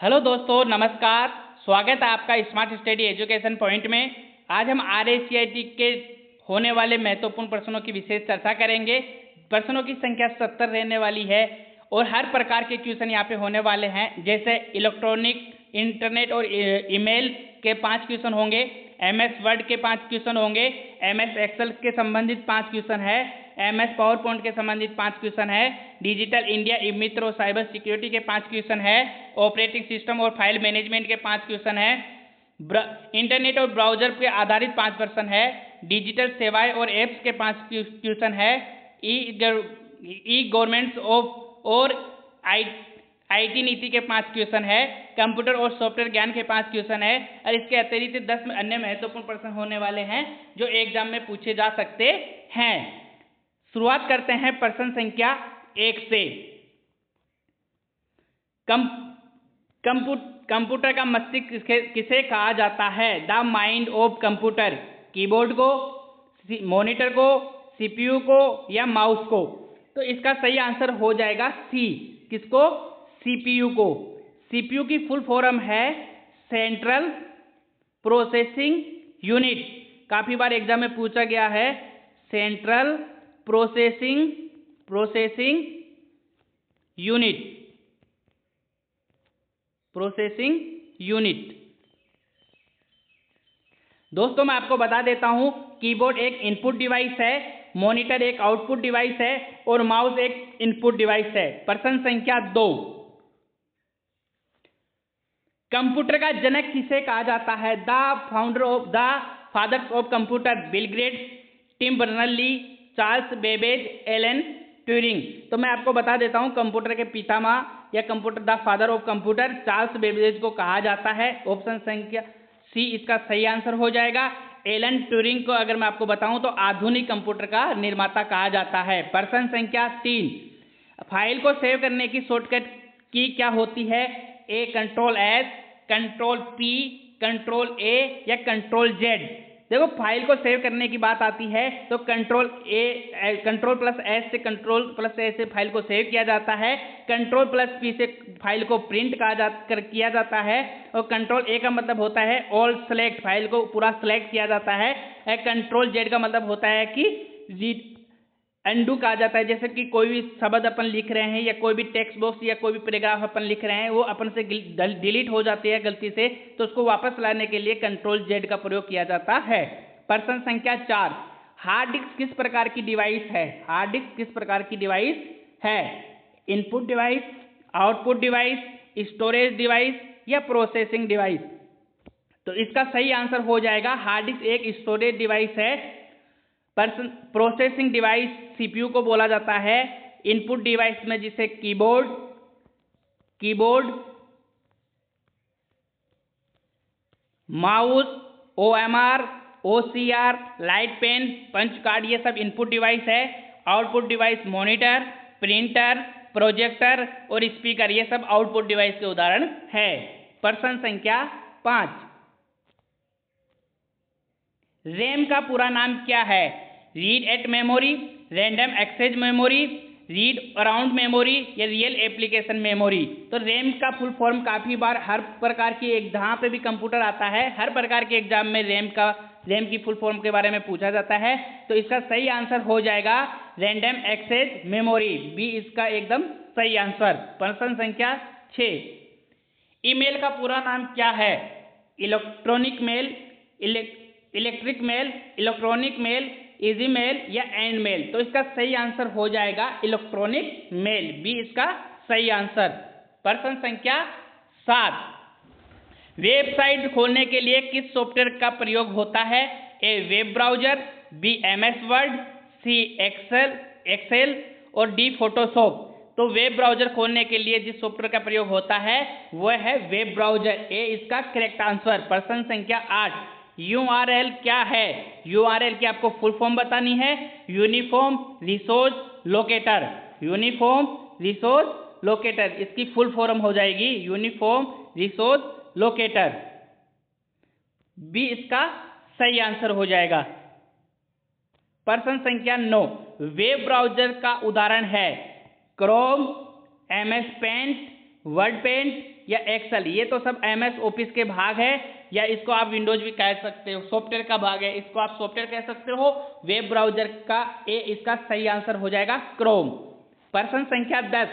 Hello दोस्तों, नमस्कार। स्वागत है आपका स्मार्ट स्टडी एजुकेशन पॉइंट में। आज हम RACIT के होने वाले महत्वपूर्ण प्रश्नों की विशेष चर्चा करेंगे। प्रश्नों की संख्या 70 रहने वाली है और हर प्रकार के क्वेश्चन यहाँ पे होने वाले हैं। जैसे इलेक्ट्रॉनिक, इंटरनेट और ईमेल के 5 क्वेश्चन होंगे, MS वर्ड के 5 क्वेश्चन होंगे, MS एक्सेल के संबंधित 5 क्वेश्चन है, MS पावर पॉइंट के संबंधित 5 क्वेश्चन है, डिजिटल इंडिया ई मित्र और साइबर सिक्योरिटी के 5 क्वेश्चन है, ऑपरेटिंग सिस्टम और फाइल मैनेजमेंट के 5 क्वेश्चन है, इंटरनेट और ब्राउजर पे आधारित 5 प्रश्न है, डिजिटल सेवाएं और एप्स के 5 क्वेश्चन है, ई गवर्नमेंट्स और IT नीति के 5 क्वेश्चन है, कंप्यूटर और सॉफ्टवेयर ज्ञान के 5 क्वेश्चन है और इसके अतिरिक्त 10 अन्य महत्वपूर्ण प्रश्न होने वाले हैं जो एग्जाम में पूछे जा सकते हैं। शुरुआत करते हैं प्रश्न संख्या 1 से। कंप्यूटर का मस्तिष्क किसे कहा जाता है? The mind of computer. Keyboard को, मॉनिटर को, CPU को या माउस को? तो इसका सही आंसर हो जाएगा सी। किसको? CPU को। CPU की फुल फॉर्म है सेंट्रल प्रोसेसिंग यूनिट। काफी बार एग्जाम में पूछा गया है सेंट्रल प्रोसेसिंग यूनिट। दोस्तों मैं आपको बता देता हूं, कीबोर्ड एक इनपुट डिवाइस है, मॉनिटर एक आउटपुट डिवाइस है और माउस एक इनपुट डिवाइस है। प्रश्न संख्या 2। कंप्यूटर का जनक किसे कहा जाता है? Fathers of computer. Bill Gates, Tim Berners Lee, Charles Babbage, Alan Turing. तो मैं आपको बता देता हूं, कंप्यूटर के पितामह या computer the father of computer Charles Babbage को कहा जाता है। ऑप्शन संख्या सी इसका सही आंसर हो जाएगा। एलन ट्यूरिंग को अगर मैं आपको बताऊं तो आधुनिक कंप्यूटर का निर्माता कहा जाता है। प्रश्न संख्या 3। फाइल को सेव करने की शॉर्टकट की क्या होती है? ए Ctrl+S, Ctrl+P, Ctrl+A या Ctrl+Z? देखो, फाइल को सेव करने की बात आती है तो Ctrl+S से Ctrl+A से फाइल को सेव किया जाता है, Ctrl+P से फाइल को प्रिंट किया जाता है और Ctrl+A का मतलब होता है ऑल सेलेक्ट, फाइल को पूरा सेलेक्ट किया जाता है। Ctrl+Z का मतलब होता है कि अनडू कहा जाता है। जैसे कि कोई भी शब्द अपन लिख रहे हैं या कोई भी टेक्स्ट बॉक्स या कोई भी पैराग्राफ अपन लिख रहे हैं, वो अपन से डिलीट हो जाती है गलती से, तो उसको वापस लाने के लिए Ctrl+Z का प्रयोग किया जाता है। प्रश्न संख्या 4। हार्ड डिस्क किस प्रकार की डिवाइस है? हार्ड डिस्क किस प्रकार की डिवाइस है? Input device, output device, storage device या प्रोसेसिंग डिवाइस? तो इसका सही आंसर हो जाएगा हार्ड डिस्क एक स्टोरेज डिवाइस है। प्रोसेसिंग डिवाइस CPU को बोला जाता है। इनपुट डिवाइस में जिसे keyboard, mouse, OMR, OCR, light pen, punch card, ये सब इनपुट डिवाइस है। Output device monitor, printer, projector और स्पीकर, ये सब आउटपुट डिवाइस के उदाहरण है। प्रश्न संख्या 5। रैम का पूरा नाम क्या है? Read at memory, random access memory, read around memory या रियल एप्लीकेशन मेमोरी? तो रैम का फुल फॉर्म काफी बार हर प्रकार की जहाँ पे भी कंप्यूटर आता है, हर प्रकार के एग्जाम में रैम की फुल फॉर्म के बारे में पूछा जाता है। तो इसका सही आंसर हो जाएगा रैंडम एक्सेस मेमोरी, बी इसका एकदम सही आंसर। प्रश्न संख्या 6। ईमेल का पूरा नाम क्या है? Electric mail, electronic mail, easy mail या एंड मेल? तो इसका सही आंसर हो जाएगा इलेक्ट्रॉनिक मेल, बी इसका सही आंसर। प्रश्न संख्या 7। वेबसाइट खोलने के लिए किस सॉफ्टवेयर का प्रयोग होता है? A web browser, B MS word, C Excel और डी फोटोशॉप? तो वेब ब्राउजर खोलने के लिए जिस सॉफ्टवेयर का प्रयोग होता है वह है वेब ब्राउजर, ए इसका करेक्ट आंसर। प्रश्न संख्या 8। URL क्या है? URL की आपको फुल फॉर्म बतानी है। Uniform resource locator, uniform resource locator, इसकी फुल फॉर्म हो जाएगी यूनिफॉर्म रिसोर्स लोकेटर, बी इसका सही आंसर हो जाएगा। प्रश्न संख्या 9। वेब ब्राउजर का उदाहरण है Chrome, MS Paint, Word Paint, या एक्सेल, ये तो सब एमएस ऑफिस के भाग है, या इसको आप विंडोज भी कह सकते हो, सॉफ्टवेयर का भाग है, इसको आप सॉफ्टवेयर कह सकते हो। वेब ब्राउजर का ए इसका सही आंसर हो जाएगा क्रोम। प्रश्न संख्या 10,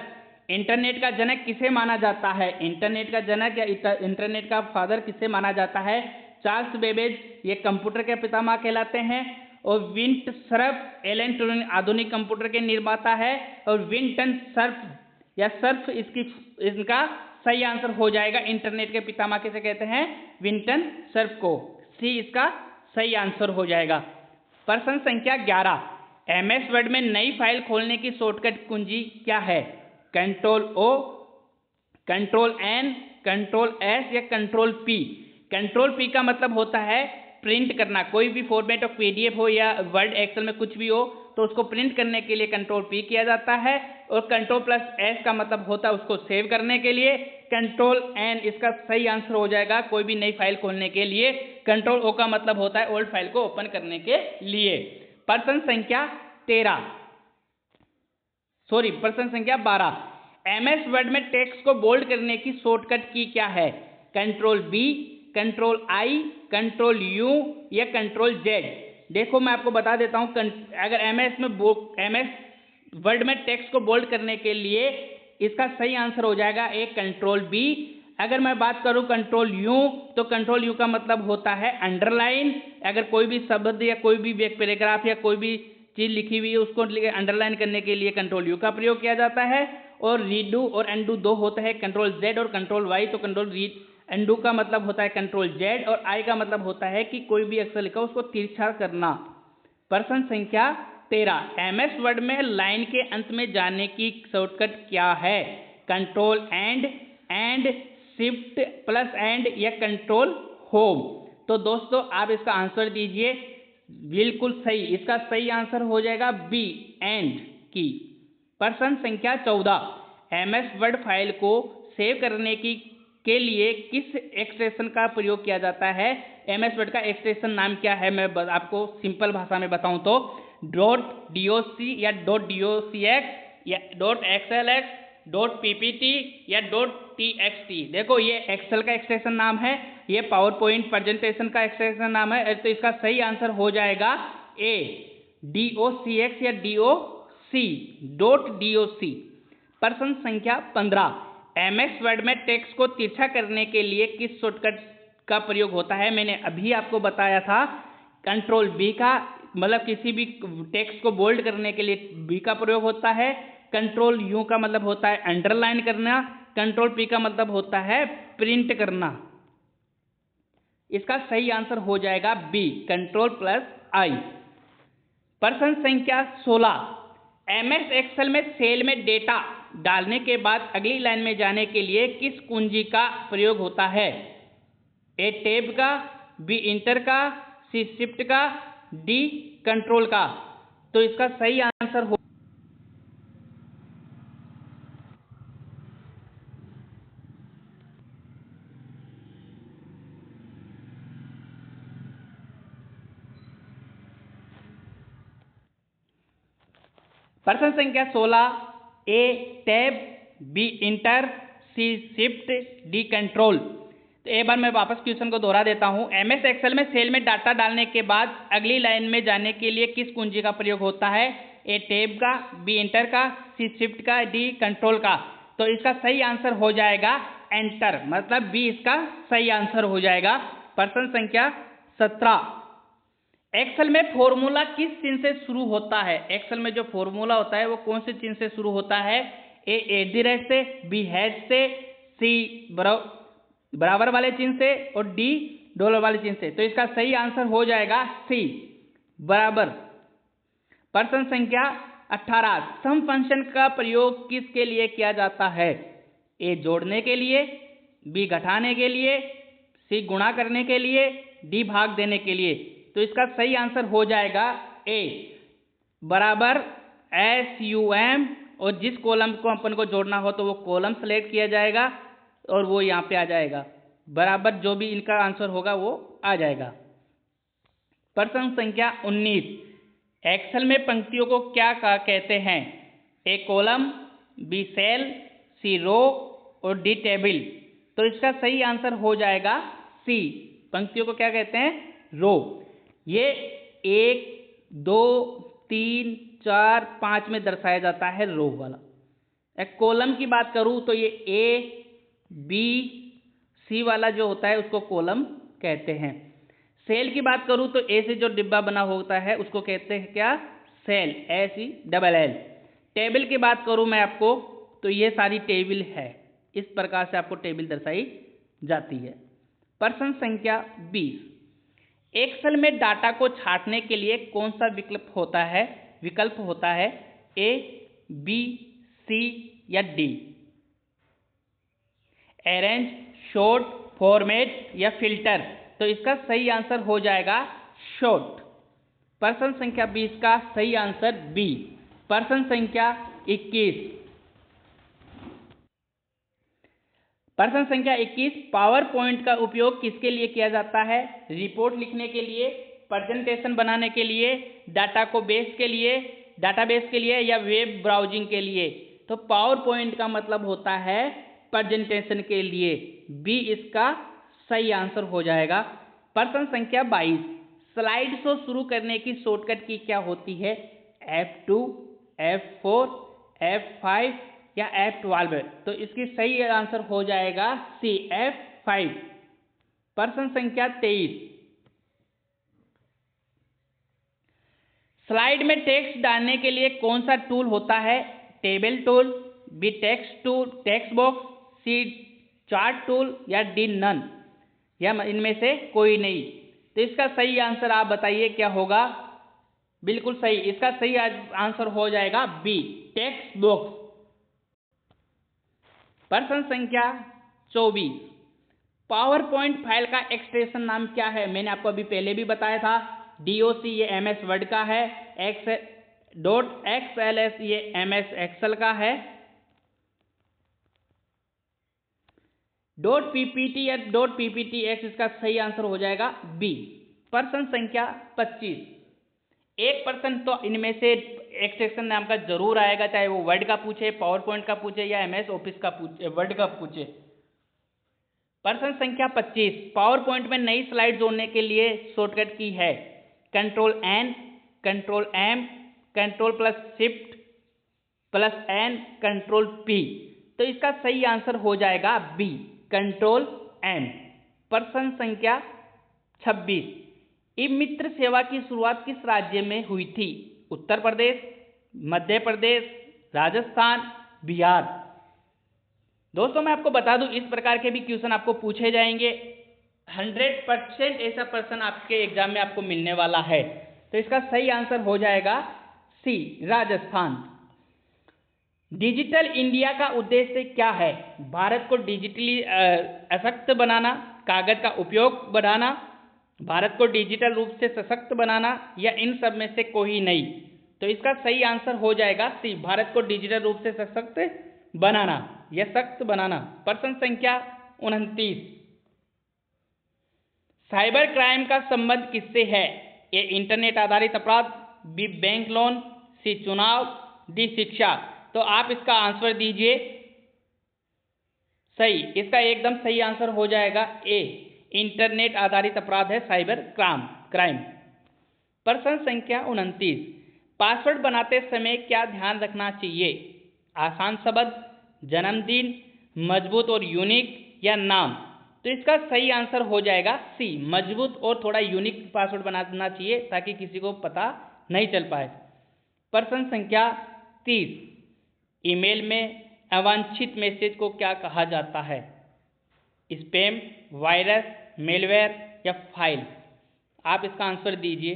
इंटरनेट का जनक किसे माना जाता है? इंटरनेट का जनक या इंटरनेट का फादर किसे माना जाता है? चार्ल्स बेबेज, ये कंप्यूटर के पितामह कहलाते हैं। और विंट सर्फ, एलन ट्यूरिंग आधुनिक कंप्यूटर के निर्माता है। और विंटन सर्फ या सर्फ इनका सही आंसर हो जाएगा। इंटरनेट के पितामह किसे कहते हैं? विंटन सर्फ को। सी इसका सही आंसर हो जाएगा। प्रश्न संख्या 11, एमएस वर्ड में नई फाइल खोलने की शॉर्टकट कुंजी क्या है? Control O, control N, control S या कंट्रोल पी? कंट्रोल पी का मतलब होता है प्रिंट करना। कोई भी फॉर्मेट ऑफ पीडीएफ हो या वर्ड एक्सेल में कुछ भी हो तो उसको प्रिंट करने के लिए कंट्रोल पी किया जाता है। और कंट्रोल प्लस एस का मतलब होता है उसको सेव करने के लिए। कंट्रोल एन इसका सही आंसर हो जाएगा कोई भी नई फाइल खोलने के लिए। कंट्रोल ओ का मतलब होता है ओल्ड फाइल को ओपन करने के लिए। प्रश्न संख्या 12, एमएस वर्ड में टेक्स्ट को बोल्ड करने की शॉर्टकट की क्या है? Control B, control I, control U या कंट्रोल जेड? देखो मैं आपको बता देता हूं, अगर एमएस वर्ड में टेक्स्ट को बोल्ड करने के लिए इसका सही आंसर हो जाएगा एक कंट्रोल बी। अगर मैं बात करूं कंट्रोल यू, तो कंट्रोल यू का मतलब होता है अंडरलाइन। अगर कोई भी शब्द या कोई भी पैराग्राफ या कोई भी चीज लिखी हुई है उसको अंडरलाइन करने के लिए कंट्रोल यू का प्रयोग किया जाता है। और रीडू और अनडू दो होता है, कंट्रोल जेड और कंट्रोल वाई। तो कंट्रोल अनडू का मतलब होता है कंट्रोल जेड और आई का मतलब होता है कि कोई भी अक्षर लिखा उसको तिरछा करना। प्रश्न संख्या 13, एमएस वर्ड में लाइन के अंत में जाने की शॉर्टकट क्या है? Control and, shift plus and या कंट्रोल होम? तो दोस्तों आप इसका आंसर दीजिए। बिल्कुल सही, इसका सही आंसर हो जाएगा बी, एंड की। प्रश्न संख्या 14, एमएस वर्ड फाइल को सेव करने के लिए किस एक्सटेंशन का प्रयोग किया जाता है? एमएस वर्ड का एक्सटेंशन नाम क्या है? मैं आपको सिंपल भाषा में बताऊं तो .doc या .docx या .xlx, .ppt या .txt। देखो ये एक्सेल का एक्सटेंशन नाम है, ये पावर पॉइंट प्रेजेंटेशन का एक्सटेंशन नाम है। तो इसका सही आंसर हो जाएगा ए, docx या .doc। प्रश्न संख्या 15, एमएस वर्ड में टेक्स्ट को तिरछा करने के लिए किस शॉर्टकट का प्रयोग होता है? मैंने अभी आपको बताया था कंट्रोल बी का मतलब किसी भी टेक्स्ट को बोल्ड करने के लिए बी का प्रयोग होता है। कंट्रोल यू का मतलब होता है अंडरलाइन करना। कंट्रोल पी का मतलब होता है प्रिंट करना। इसका सही आंसर हो जाएगा बी, कंट्रोल प्लस आई। प्रश्न संख्या 16, एमएस एक्सेल में सेल में डेटा डालने के बाद अगली लाइन में जाने के लिए किस कुंजी का प्रयोग होता है? ए टैब का, बी इंटर का, सी शिफ्ट का, डी कंट्रोल का? तो इसका सही आंसर हो प्रश्न संख्या 16, ए टैब, बी इंटर, सी शिफ्ट, डी कंट्रोल। तो एक बार मैं वापस क्वेश्चन को दोहरा देता हूं। एमएस एक्सेल में सेल में डाटा डालने के बाद अगली लाइन में जाने के लिए किस कुंजी का प्रयोग होता है? ए टैब का, बी इंटर का, सी शिफ्ट का, डी कंट्रोल का? तो इसका सही आंसर हो जाएगा एंटर, मतलब बी इसका सही आंसर हो जाएगा। प्रश्न संख्या 17, एक्सेल में फॉर्मूला किस चिन्ह से शुरू होता है? एक्सेल में जो फॉर्मूला होता है वो कौन से चिन्ह से शुरू होता है? ए @ से, बी हैश से, सी बराबर वाले चिन्ह से और डी डॉलर वाले चिन्ह से। तो इसका सही आंसर हो जाएगा सी, बराबर। प्रश्न संख्या 18, सम फंक्शन का प्रयोग किसके लिए किया जाता है? ए जोड़ने के लिए, बी घटाने के लिए, सी गुणा करने के लिए, डी भाग देने के लिए? तो इसका सही आंसर हो जाएगा ए, बराबर SUM, और जिस कॉलम को अपन को जोड़ना हो तो वो कॉलम सेलेक्ट किया जाएगा और वो यहाँ पे आ जाएगा, बराबर जो भी इनका आंसर होगा वो आ जाएगा। प्रश्न संख्या 19, एक्सेल में पंक्तियों को क्या कहते हैं? ए कॉलम, बी सेल, सी रो और डी टेबल? तो इसका सही आंसर हो जाएगा सी। पंक्तियों को क्या कहते हैं? रो। ये 1 2 3 4 5 में दर्शाया जाता है रो वाला। एक कॉलम की बात करूं तो ये ए बी सी वाला जो होता है उसको कॉलम कहते हैं। सेल की बात करूं तो ए से जो डिब्बा बना होता है उसको कहते हैं क्या? Cell, SELL। टेबल की बात करूं मैं आपको तो ये सारी टेबल है। इस प्रकार से आपको टेबल दर्शाई जाती है। प्रश्न संख्या 20। एक्सेल में डाटा को छांटने के लिए कौन सा विकल्प होता है? ए, बी, सी या डी? अरेंज, शॉर्ट, फॉर्मेट या फिल्टर? तो इसका सही आंसर हो जाएगा शॉर्ट। प्रश्न संख्या 20 का सही आंसर बी। प्रश्न संख्या 21। प्रश्न संख्या 21, पावर पॉइंट का उपयोग किसके लिए किया जाता है? रिपोर्ट लिखने के लिए, प्रेजेंटेशन बनाने के लिए, डाटाबेस के लिए या वेब ब्राउजिंग के लिए? तो पावर पॉइंट का मतलब होता है प्रेजेंटेशन के लिए। बी इसका सही आंसर हो जाएगा। प्रश्न संख्या 22, स्लाइड शो शुरू करने की शॉर्टकट की क्या होती है? F2, F4, F5 या F12? तो इसकी सही आंसर हो जाएगा सी, F5। प्रश्न संख्या 23, स्लाइड में टेक्स्ट डालने के लिए कौन सा टूल होता है? Table tool, B text box, C chart tool या डी नन? या इनमें से कोई नहीं? तो इसका सही आंसर आप बताइए क्या होगा? बिल्कुल सही, इसका सही आंसर हो जाएगा बी, टेक्स्ट बॉक्स। प्रश्न संख्या 24, पावर पॉइंट फाइल का एक्सटेंशन नाम क्या है? मैंने आपको अभी पहले भी बताया था। DOC ये MS वर्ड का है, .XLS ये MS एक्सेल का है, .PPT या .PPTX इसका सही आंसर हो जाएगा बी। प्रश्न संख्या 25, 1% तो इनमें से एक्सटेंशन नाम का जरूर आएगा, चाहे वो वर्ड का पूछे, पावर पॉइंट का पूछे या MS ऑफिस का पूछे, वर्ड का पूछे। प्रश्न संख्या 25, पावर पॉइंट में नई स्लाइड जोड़ने के लिए शॉर्टकट की है? Ctrl+N, Ctrl+M, Ctrl+Shift+N, Ctrl+P? तो इसका सही आंसर हो जाएगा बी, Ctrl+M। प्रश्न संख्या 26, ई मित्र सेवा की शुरुआत किस राज्य में हुई थी? उत्तर प्रदेश, मध्य प्रदेश, राजस्थान, बिहार? दोस्तों मैं आपको बता दूं, इस प्रकार के भी क्वेश्चन आपको पूछे जाएंगे। 100% ऐसा प्रश्न आपके एग्जाम में आपको मिलने वाला है। तो इसका सही आंसर हो जाएगा सी, राजस्थान। डिजिटल इंडिया का उद्देश्य क्या है? भारत को डिजिटली सशक्त बनाना, कागज का उपयोग बढ़ाना, भारत को डिजिटल रूप से सशक्त बनाना या इन सब में से कोई नहीं? तो इसका सही आंसर हो जाएगा सी, भारत को डिजिटल रूप से सशक्त बनाना या सख्त बनाना। प्रश्न संख्या 29, साइबर क्राइम का संबंध किससे है? ए इंटरनेट आधारित अपराध, बी बैंक लोन, सी चुनाव, डी शिक्षा? तो आप इसका आंसर दीजिए। सही, इसका एकदम सही आंसर हो जाएगा ए, इंटरनेट आधारित अपराध है साइबर क्राइम। प्रश्न संख्या 29, पासवर्ड बनाते समय क्या ध्यान रखना चाहिए? आसान शब्द, जन्मदिन, मजबूत और यूनिक या नाम? तो इसका सही आंसर हो जाएगा सी, मजबूत और थोड़ा यूनिक पासवर्ड बनाना चाहिए ताकि किसी को पता नहीं चल पाए। प्रश्न संख्या 30, ईमेल में अवांछित मैसेज को क्या कहा जाता है? स्पैम, वायरस, मेलवेयर या फाइल? आप इसका आंसर दीजिए।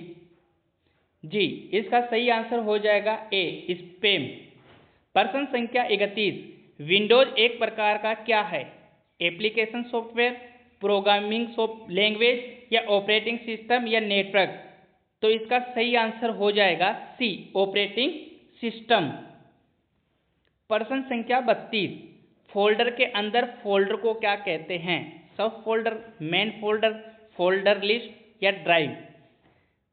जी, इसका सही आंसर हो जाएगा ए, स्पैम। प्रश्न संख्या 31, विंडोज एक प्रकार का क्या है? एप्लीकेशन सॉफ्टवेयर, प्रोग्रामिंग लैंग्वेज या ऑपरेटिंग सिस्टम या नेटवर्क? तो इसका सही आंसर हो जाएगा सी, ऑपरेटिंग सिस्टम। प्रश्न संख्या 32, फोल्डर के अंदर फोल्डर को क्या कहते हैं? सब folder, main folder, folder list या ड्राइव?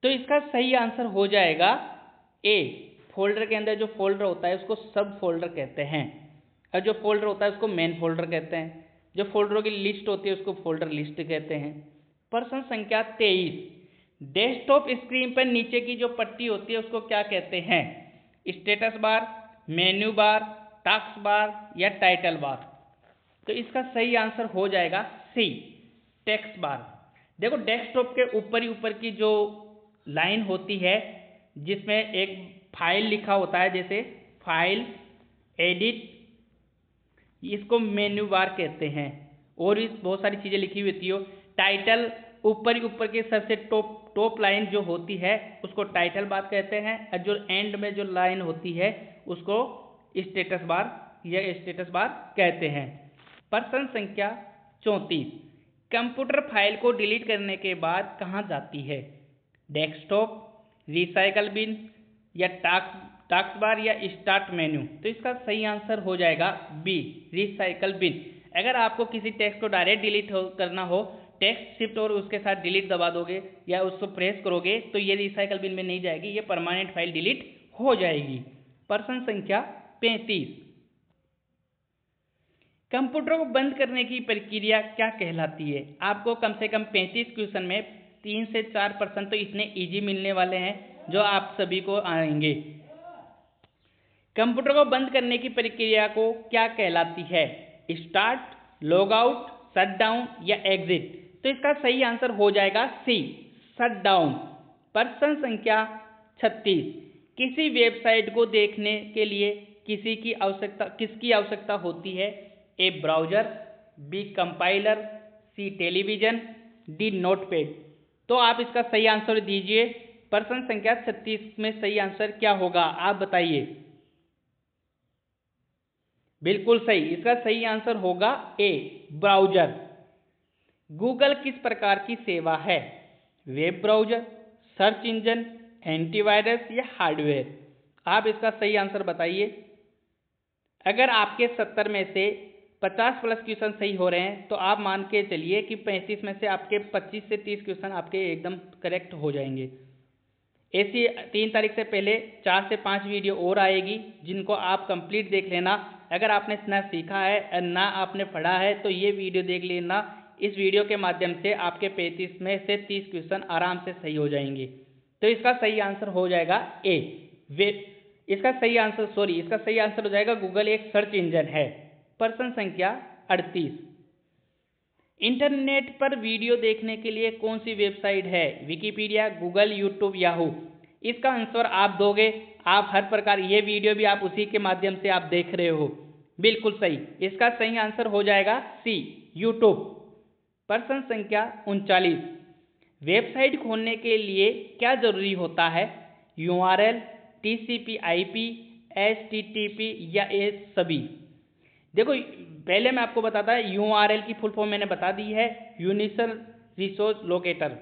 तो इसका सही आंसर हो जाएगा ए, फोल्डर के अंदर जो फोल्डर होता है उसको सब फोल्डर कहते हैं और जो फोल्डर होता है उसको मेन फोल्डर कहते हैं। जो फोल्डरों की लिस्ट होती है उसको फोल्डर लिस्ट कहते हैं। प्रश्न संख्या 23, डेस्कटॉप स्क्रीन पर नीचे की जो पट्टी होती है उसको क्या कहते हैं? Status bar, menu bar, task bar या टाइटल बार? तो इसका सही आंसर हो जाएगा सी, टेक्स्ट बार। देखो डेस्कटॉप के ऊपर ही ऊपर की जो लाइन होती है जिसमें एक फाइल लिखा होता है, जैसे फाइल, एडिट, इसको मेन्यू बार कहते हैं। और भी बहुत सारी चीज़ें लिखी हुई होती हो। टाइटल, ऊपर ही ऊपर के सबसे टॉप लाइन जो होती है उसको टाइटल बार कहते हैं, और जो एंड में जो लाइन होती है उसको स्टेटस बार या स्टेटस बार कहते हैं। प्रश्न संख्या 34, कंप्यूटर फाइल को डिलीट करने के बाद कहाँ जाती है? डेस्कटॉप, रिसाइकल बिन या टास्क बार या स्टार्ट मेन्यू? तो इसका सही आंसर हो जाएगा बी, रिसाइकल बिन। अगर आपको किसी टेक्स्ट को डायरेक्ट डिलीट करना हो, टेक्स्ट शिफ्ट और उसके साथ डिलीट दबा दोगे या उसको प्रेस करोगे तो ये रिसाइकल बिन में नहीं जाएगी, ये परमानेंट फाइल डिलीट हो जाएगी। प्रश्न संख्या 35, कंप्यूटर को बंद करने की प्रक्रिया क्या कहलाती है? आपको कम से कम 35 क्वेश्चन में 3 से 4% तो इतने इजी मिलने वाले हैं जो आप सभी को आएंगे। कंप्यूटर को बंद करने की प्रक्रिया को क्या कहलाती है? Start, log out, shut down या एग्जिट? तो इसका सही आंसर हो जाएगा सी, शट डाउन। प्रश्न संख्या 36, किसी वेबसाइट को देखने के लिए किसकी आवश्यकता होती है? A browser, B compiler, C television, D notepad? तो आप इसका सही आंसर दीजिए। प्रश्न संख्या 36 में सही आंसर क्या होगा आप बताइए। बिल्कुल सही, इसका सही आंसर होगा ए, ब्राउजर। गूगल किस प्रकार की सेवा है? Web browser, search engine, antivirus या हार्डवेयर? आप इसका सही आंसर बताइए। अगर आपके 70 में से 50 प्लस क्वेश्चन सही हो रहे हैं तो आप मान के चलिए कि 35 में से आपके 25 से 30 क्वेश्चन आपके एकदम करेक्ट हो जाएंगे। ऐसी 3 तारीख से पहले 4 से 5 वीडियो और आएगी जिनको आप कंप्लीट देख लेना। अगर आपने ना सीखा है और ना आपने पढ़ा है तो ये वीडियो देख लेना। इस वीडियो के माध्यम से आपके 35 में से 30 क्वेश्चन आराम से सही हो जाएंगे। तो इसका सही आंसर हो जाएगा ए, इसका सही आंसर हो जाएगा गूगल एक सर्च इंजन है। प्रश्न संख्या 38, इंटरनेट पर वीडियो देखने के लिए कौन सी वेबसाइट है? Wikipedia, Google, YouTube, Yahoo? इसका आंसर आप दोगे। आप हर प्रकार ये वीडियो भी आप उसी के माध्यम से आप देख रहे हो। बिल्कुल सही, इसका सही आंसर हो जाएगा सी, यूट्यूब। प्रश्न संख्या 39, वेबसाइट खोलने के लिए क्या जरूरी होता है? URL, TCP/IP, HTTP या ये सभी? देखो पहले मैं आपको बताता है, URL की फुल फॉर्म मैंने बता दी है, यूनिवर्सल रिसोर्स लोकेटर।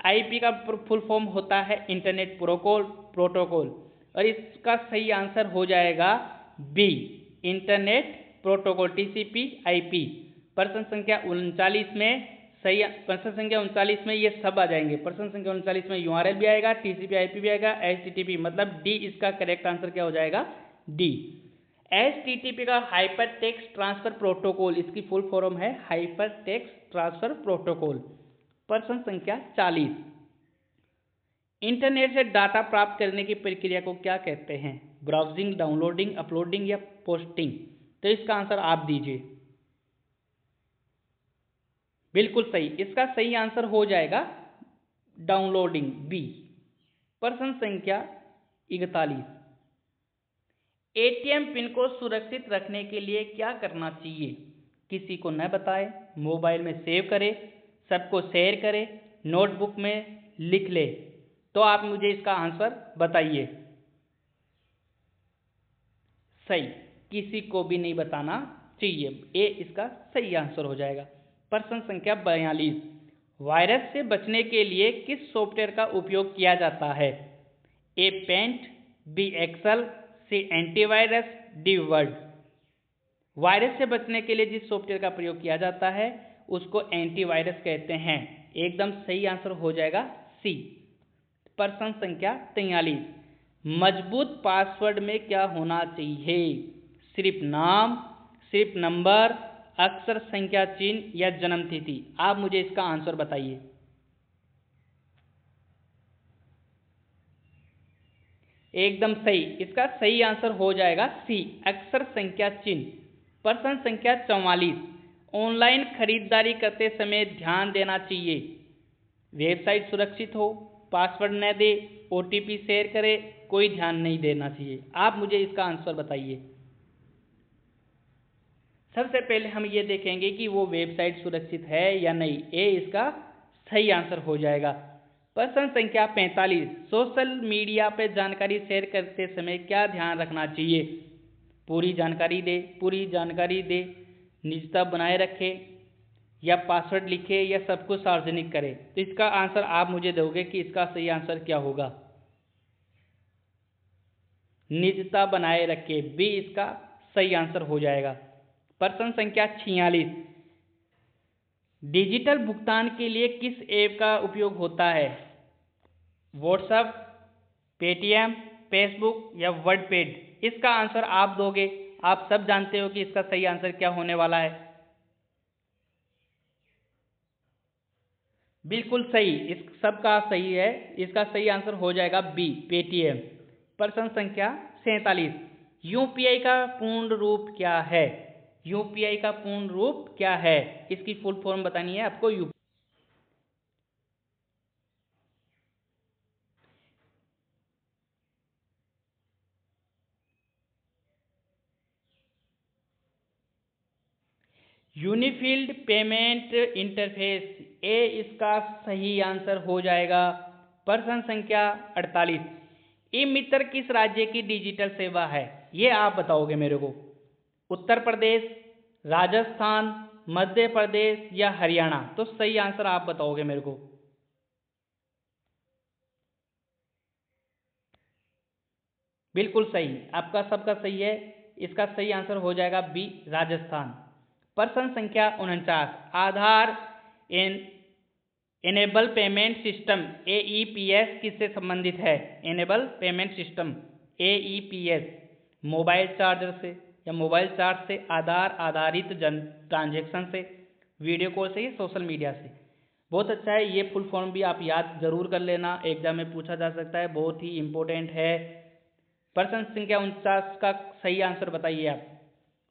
IP का फुल फॉर्म होता है इंटरनेट प्रोटोकॉल, और इसका सही आंसर हो जाएगा बी, इंटरनेट प्रोटोकॉल, TCP/IP। प्रश्न संख्या 39 में ये सब आ जाएंगे। प्रश्न संख्या 39 में URL भी आएगा, TCP/IP भी आएगा, HTTP, मतलब डी इसका करेक्ट आंसर क्या हो जाएगा? डी। HTTP का हाइपर टेक्स्ट ट्रांसफर प्रोटोकॉल, इसकी फुल फॉर्म है हाइपर टेक्स्ट ट्रांसफर प्रोटोकॉल। प्रश्न संख्या 40, इंटरनेट से डाटा प्राप्त करने की प्रक्रिया को क्या कहते हैं? ब्राउजिंग, डाउनलोडिंग, अपलोडिंग या पोस्टिंग? तो इसका आंसर आप दीजिए। बिल्कुल सही, इसका सही आंसर हो जाएगा डाउनलोडिंग, बी। प्रश्न संख्या 41, ATM पिन को सुरक्षित रखने के लिए क्या करना चाहिए? किसी को न बताए, मोबाइल में सेव करे, सबको शेयर करे, नोटबुक में लिख ले? तो आप मुझे इसका आंसर बताइए। सही, किसी को भी नहीं बताना चाहिए, ए इसका सही आंसर हो जाएगा। प्रश्न संख्या 42, वायरस से बचने के लिए किस सॉफ्टवेयर का उपयोग किया जाता है? ए पेंट, बी एक्सेल, सी एंटीवायरस, डी वर्ड? वायरस से बचने के लिए जिस सॉफ्टवेयर का प्रयोग किया जाता है उसको एंटीवायरस कहते हैं। एकदम सही आंसर हो जाएगा सी। प्रश्न संख्या 43, मजबूत पासवर्ड में क्या होना चाहिए? सिर्फ नाम, सिर्फ नंबर, अक्षर संख्या चिन्ह या जन्म तिथि? आप मुझे इसका आंसर बताइए। एकदम सही, इसका सही आंसर हो जाएगा सी, अक्षर संख्या चिन्ह। प्रश्न संख्या 44, ऑनलाइन खरीदारी करते समय ध्यान देना चाहिए। वेबसाइट सुरक्षित हो, पासवर्ड न दे, ओटीपी शेयर करे, कोई ध्यान नहीं देना चाहिए। आप मुझे इसका आंसर बताइए। सबसे पहले हम ये देखेंगे कि वो वेबसाइट सुरक्षित है या नहीं। ए इसका सही आंसर हो जाएगा। प्रश्न संख्या 45, सोशल मीडिया पर जानकारी शेयर करते समय क्या ध्यान रखना चाहिए? पूरी जानकारी दे, निजता बनाए रखे, या पासवर्ड लिखे, या सब कुछ सार्वजनिक करे। तो इसका आंसर आप मुझे दोगे कि इसका सही आंसर क्या होगा? निजता बनाए रखे, बी इसका सही आंसर हो जाएगा। प्रश्न संख्या 46, डिजिटल भुगतान के लिए किस ऐप का उपयोग होता है? व्हाट्सएप, पेटीएम, फेसबुक या वर्डपेड? इसका आंसर आप दोगे। आप सब जानते हो कि इसका सही आंसर क्या होने वाला है। बिल्कुल सही, इस सब का सही है। इसका सही आंसर हो जाएगा बी, पेटीएम। प्रश्न संख्या 47, यूपीआई का पूर्ण रूप क्या है? यूपीआई का पूर्ण रूप क्या है? इसकी फुल फॉर्म बतानी है आपको। यूनिफील्ड पेमेंट इंटरफेस, ए इसका सही आंसर हो जाएगा। प्रश्न संख्या 48, ई मित्र किस राज्य की डिजिटल सेवा है? ये आप बताओगे मेरे को। उत्तर प्रदेश, राजस्थान, मध्य प्रदेश या हरियाणा? तो सही आंसर आप बताओगे मेरे को। बिल्कुल सही, आपका सबका सही है। इसका सही आंसर हो जाएगा बी, राजस्थान। प्रश्न संख्या 49, आधार एनेबल पेमेंट सिस्टम एईपीएस किससे संबंधित है? Enable payment system AEPS mobile charger से, या मोबाइल चार्ज से, आधार आधारित ट्रांजैक्शन से, वीडियो कॉल से, या सोशल मीडिया से? बहुत अच्छा है, ये फुल फॉर्म भी आप याद जरूर कर लेना, एग्जाम में पूछा जा सकता है, बहुत ही इंपॉर्टेंट है। प्रश्न संख्या 49 का सही आंसर बताइए आप।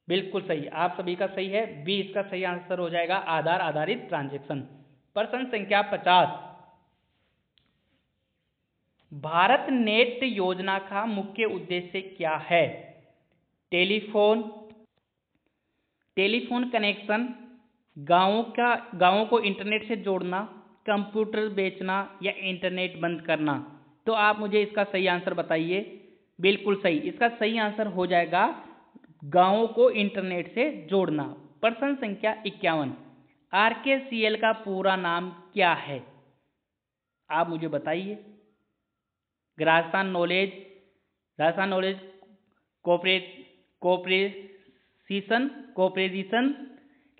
बिल्कुल सही, आप सभी का सही है, बी इसका सही आंसर हो जाएगा, आधार आधारित ट्रांजैक्शन। प्रश्न संख्या 50, भारत नेट योजना का मुख्य उद्देश्य क्या है? टेलीफोन कनेक्शन, गांवों को इंटरनेट से जोड़ना, कंप्यूटर बेचना, या इंटरनेट बंद करना? तो आप मुझे इसका सही आंसर बताइए। बिल्कुल सही, इसका सही आंसर हो जाएगा गांवों को इंटरनेट से जोड़ना। प्रश्न संख्या 51, आरकेसीएल का पूरा नाम क्या है? आप मुझे बताइए। Rajasthan knowledge cooperation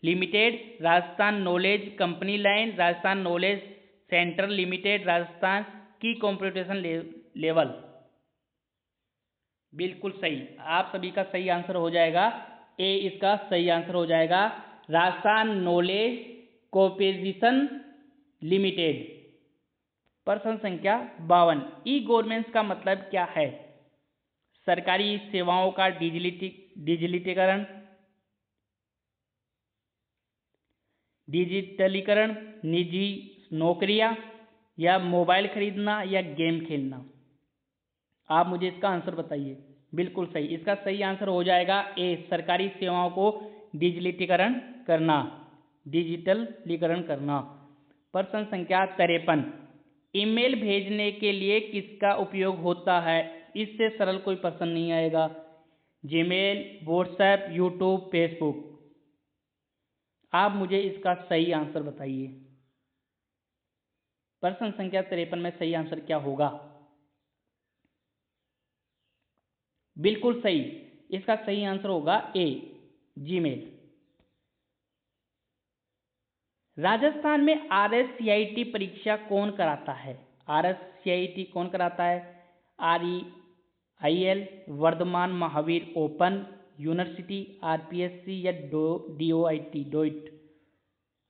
limited, Rajasthan knowledge company line, Rajasthan knowledge centre limited, Rajasthan की कंप्यूटेशन लेवल? बिल्कुल सही, आप सभी का सही आंसर हो जाएगा ए, इसका सही आंसर हो जाएगा राजस्थान नॉलेज कोऑपरेशन लिमिटेड। प्रश्न संख्या 52, ई गवर्नेंस का मतलब क्या है? सरकारी सेवाओं का डिजिटलीकरण, निजी नौकरियां, या मोबाइल खरीदना, या गेम खेलना? आप मुझे इसका आंसर बताइए। बिल्कुल सही, इसका सही आंसर हो जाएगा ए, सरकारी सेवाओं को डिजिटलीकरण करना। प्रश्न संख्या 53, ईमेल भेजने के लिए किसका उपयोग होता है? इससे सरल कोई प्रश्न नहीं आएगा। Gmail, WhatsApp, YouTube, Facebook? आप मुझे इसका सही आंसर बताइए। प्रश्न संख्या 53 में सही आंसर क्या होगा? बिल्कुल सही, इसका सही आंसर होगा ए, जीमेल। राजस्थान में आरएससीआईटी परीक्षा कौन कराता है? आरएससीआईटी कौन कराता है? REIL, Vardhman Mahaveer open, university, RPSC या डीओआईटी डोइट?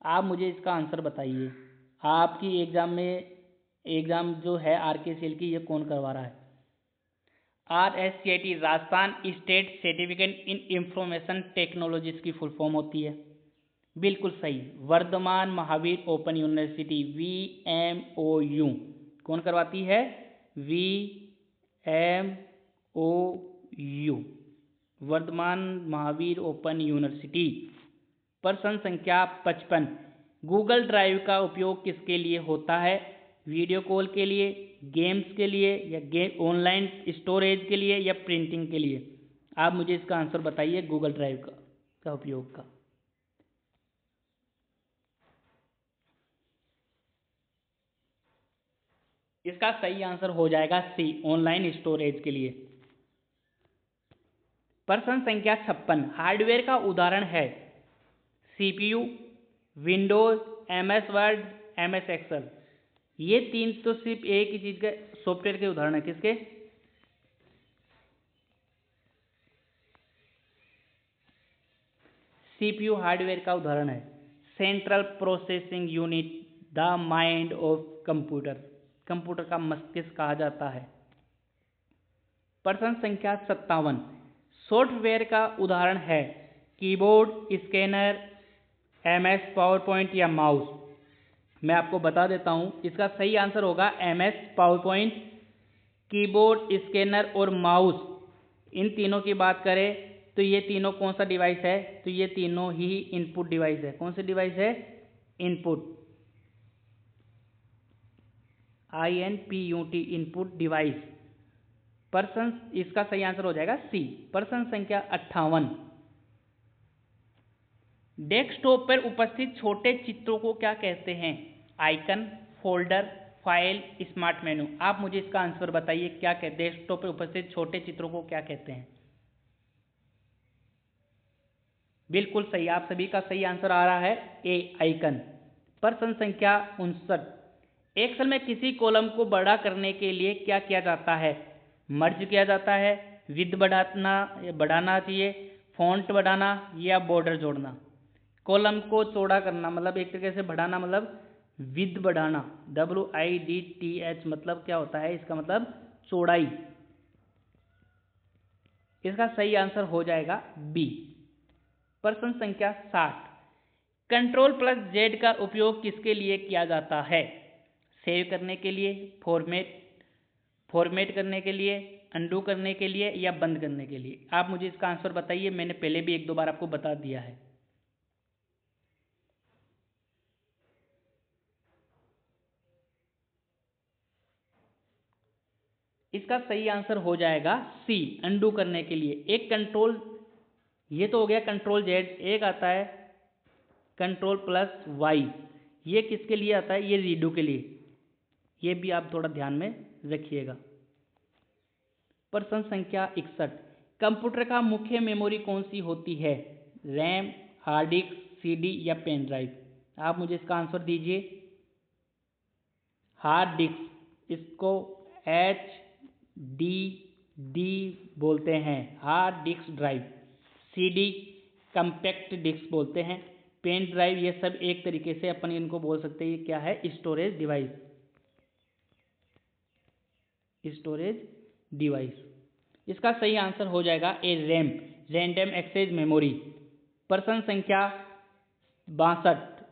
आप मुझे इसका आंसर बताइए। आपकी एग्ज़ाम जो है आरकेसीएल की, ये कौन करवा रहा है? RSCIT Rajasthan state certificate in information technologies की फुल फॉर्म होती है। बिल्कुल सही, Vardhman Mahaveer open university, VMOU कौन करवाती है? VMOU, Vardhman Mahaveer open university. प्रश्न संख्या 55, गूगल ड्राइव का उपयोग किसके लिए होता है? वीडियो कॉल के लिए, गेम्स के लिए, या ऑनलाइन स्टोरेज के लिए, या प्रिंटिंग के लिए? आप मुझे इसका आंसर बताइए गूगल ड्राइव का उपयोग का। इसका सही आंसर हो जाएगा सी, ऑनलाइन स्टोरेज के लिए। प्रश्न संख्या 56, हार्डवेयर का उदाहरण है CPU, Windows, MS Word, MS Excel. ये तीन तो सिर्फ एक ही चीज के सॉफ्टवेयर के उदाहरण है। किसके? CPU हार्डवेयर का उदाहरण है। Central processing unit, the mind of computer, computer का मस्तिष्क कहा जाता है। प्रश्न संख्या 57, सॉफ्टवेयर का उदाहरण है keyboard, scanner, MS power point या माउस? मैं आपको बता देता हूं, इसका सही आंसर होगा MS power point. Keyboard, scanner और माउस, इन तीनों की बात करें तो ये तीनों कौन सा डिवाइस है? तो ये तीनों ही इनपुट डिवाइस है। कौन सी डिवाइस है? Input, INPUT, input device. प्रश्न, इसका सही आंसर हो जाएगा सी। प्रश्न संख्या 58, डेस्कटॉप पर उपस्थित छोटे चित्रों को क्या कहते हैं? आइकन, फोल्डर, फाइल, स्मार्ट मेनू? आप मुझे इसका आंसर बताइए, क्या कहते हैं डेस्कटॉप पर उपस्थित छोटे चित्रों को क्या कहते हैं? बिल्कुल सही, आप सभी का सही आंसर आ रहा है ए, आइकन। प्रश्न संख्या 59, एक्सेल में किसी कॉलम को बड़ा करने के लिए क्या किया जाता है? मर्ज किया जाता है, विड्थ बढ़ाना चाहिए, फॉन्ट बढ़ाना, या बॉर्डर जोड़ना? कॉलम को चौड़ा करना मतलब एक तरीके से बढ़ाना, मतलब विड्थ बढ़ाना, WIDTH मतलब क्या होता है? इसका मतलब चौड़ाई। इसका सही आंसर हो जाएगा बी। प्रश्न संख्या 60, Ctrl+Z का उपयोग किसके लिए किया जाता है? सेव करने के लिए, फॉर्मेट करने के लिए, अंडू करने के लिए, या बंद करने के लिए? आप मुझे इसका आंसर बताइए। मैंने पहले भी एक दो बार आपको बता दिया है। इसका सही आंसर हो जाएगा सी, अंडू करने के लिए। एक कंट्रोल, ये तो हो गया Ctrl+Z, एक आता है Ctrl+Y, ये किसके लिए आता है? ये रीडू के लिए। ये भी आप थोड़ा ध्यान में रखिएगा। प्रश्न संख्या 61, कंप्यूटर का मुख्य मेमोरी कौन सी होती है? रैम, हार्ड डिस्क, CD या पेन ड्राइव? आप मुझे इसका आंसर दीजिए। हार्ड डिस्क, इसको HDD बोलते हैं, hard disk drive. CD compact disk बोलते हैं। पेन ड्राइव, ये सब एक तरीके से अपन इनको बोल सकते हैं, ये क्या है? Storage device, storage device. इसका सही आंसर हो जाएगा ए, रैम, रैंडम एक्सेस मेमोरी। प्रश्न संख्या 62,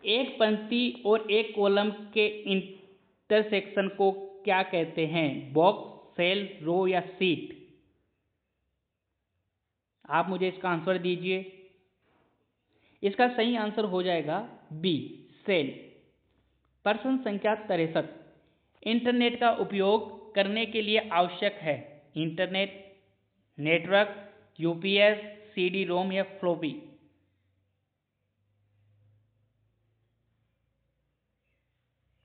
एक पंक्ति और एक कॉलम के इंटरसेक्शन को क्या कहते हैं? बॉक्स, सेल, रो या सीट? आप मुझे इसका आंसर दीजिए। इसका सही आंसर हो जाएगा बी, सेल। प्रश्न संख्या 63, इंटरनेट का उपयोग करने के लिए आवश्यक है? इंटरनेट, नेटवर्क, UPS, CD-ROM या फ्लॉपी?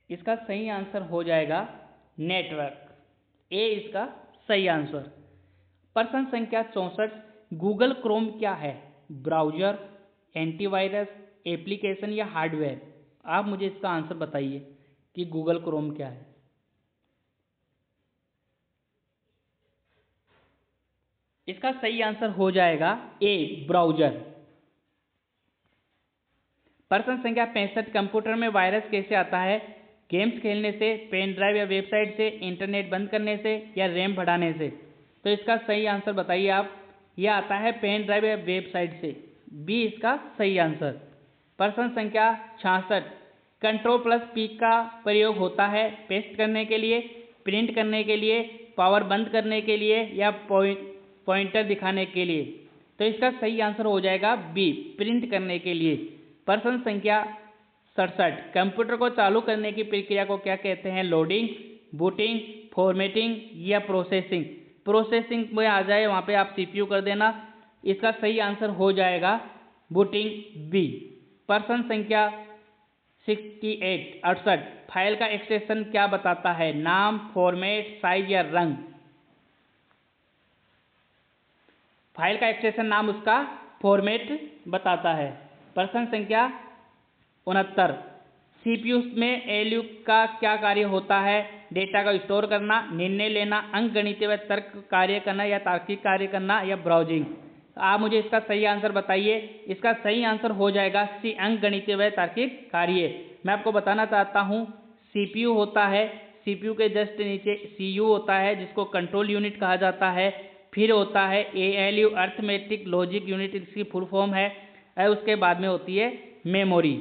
इसका सही आंसर हो जाएगा नेटवर्क, ए इसका सही आंसर। प्रश्न संख्या 64, गूगल क्रोम क्या है? ब्राउजर, एंटीवायरस, एप्लीकेशन या हार्डवेयर? आप मुझे इसका आंसर बताइए कि गूगल क्रोम क्या है। इसका सही आंसर हो जाएगा ए, ब्राउज़र। प्रश्न संख्या 65, कंप्यूटर में वायरस कैसे आता है? गेम्स खेलने से, पेन ड्राइव या वेबसाइट से, इंटरनेट बंद करने से या रैम बढ़ाने से? तो इसका सही आंसर बताइए आप। यह आता है पेन ड्राइव या वेबसाइट से, बी इसका सही आंसर। प्रश्न संख्या 66, Ctrl+P का प्रयोग होता है पेस्ट करने के लिए, प्रिंट करने के लिए, पावर बंद करने के लिए या पॉइंटर दिखाने के लिए? तो इसका सही आंसर हो जाएगा बी, प्रिंट करने के लिए। प्रश्न संख्या 67, कंप्यूटर को चालू करने की प्रक्रिया को क्या कहते हैं? लोडिंग, बूटिंग, फॉर्मेटिंग या प्रोसेसिंग? प्रोसेसिंग में आ जाए वहाँ पे आप CPU कर देना। इसका सही आंसर हो जाएगा बूटिंग, बी। प्रश्न संख्या 68, फाइल का एक्सटेंशन क्या बताता है? नाम, फॉर्मेट, साइज या रंग? फाइल का एक्सटेंशन नाम उसका फॉर्मेट बताता है। प्रश्न संख्या 69, CPU में ALU का क्या कार्य होता है? डेटा का स्टोर करना, निर्णय लेना, अंकगणितीय व तर्क कार्य करना या तार्किक कार्य करना या ब्राउजिंग? आप मुझे इसका सही आंसर बताइए। इसका सही आंसर हो जाएगा सी, अंकगणितीय व तार्किक कार्य। मैं आपको बताना चाहता हूँ, CPU होता है, CPU के जस्ट नीचे CU होता है जिसको कंट्रोल यूनिट कहा जाता है, फिर होता है ALU, अर्थमेटिक लॉजिक यूनिट इसकी फुल फॉर्म है, और उसके बाद में होती है मेमोरी।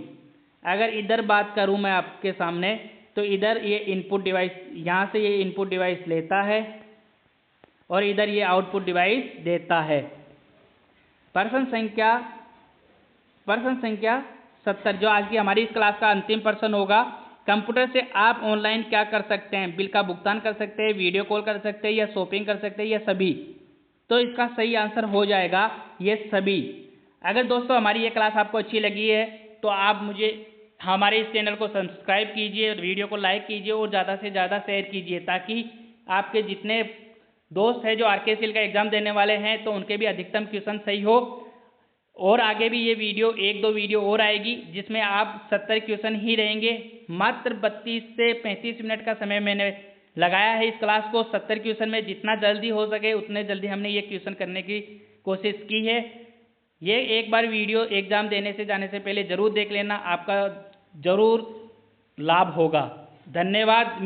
अगर इधर बात करूं मैं आपके सामने, तो इधर ये इनपुट डिवाइस, यहाँ से ये इनपुट डिवाइस लेता है और इधर ये आउटपुट डिवाइस देता है। प्रश्न संख्या 70, जो आज की हमारी इस क्लास का अंतिम प्रश्न होगा, कंप्यूटर से आप ऑनलाइन क्या कर सकते हैं? बिल का भुगतान कर सकते हैं, वीडियो कॉल कर सकते हैं या शॉपिंग कर सकते हैं या सभी? तो इसका सही आंसर हो जाएगा ये सभी। अगर दोस्तों हमारी ये क्लास आपको अच्छी लगी है तो आप मुझे हमारे इस चैनल को सब्सक्राइब कीजिए, वीडियो को लाइक कीजिए और ज़्यादा से ज़्यादा शेयर कीजिए, ताकि आपके जितने दोस्त हैं जो RKCL का एग्ज़ाम देने वाले हैं तो उनके भी अधिकतम क्वेश्चन सही हो। और आगे भी ये वीडियो 1-2 वीडियो और आएगी जिसमें आप 70 क्वेश्चन ही रहेंगे। मात्र 32 से 35 मिनट का समय मैंने लगाया है इस क्लास को। 70 क्वेश्चन में जितना जल्दी हो सके उतने जल्दी हमने ये क्वेश्चन करने की कोशिश की है। ये एक बार वीडियो एग्ज़ाम देने से जाने से पहले ज़रूर देख लेना, आपका ज़रूर लाभ होगा। धन्यवाद।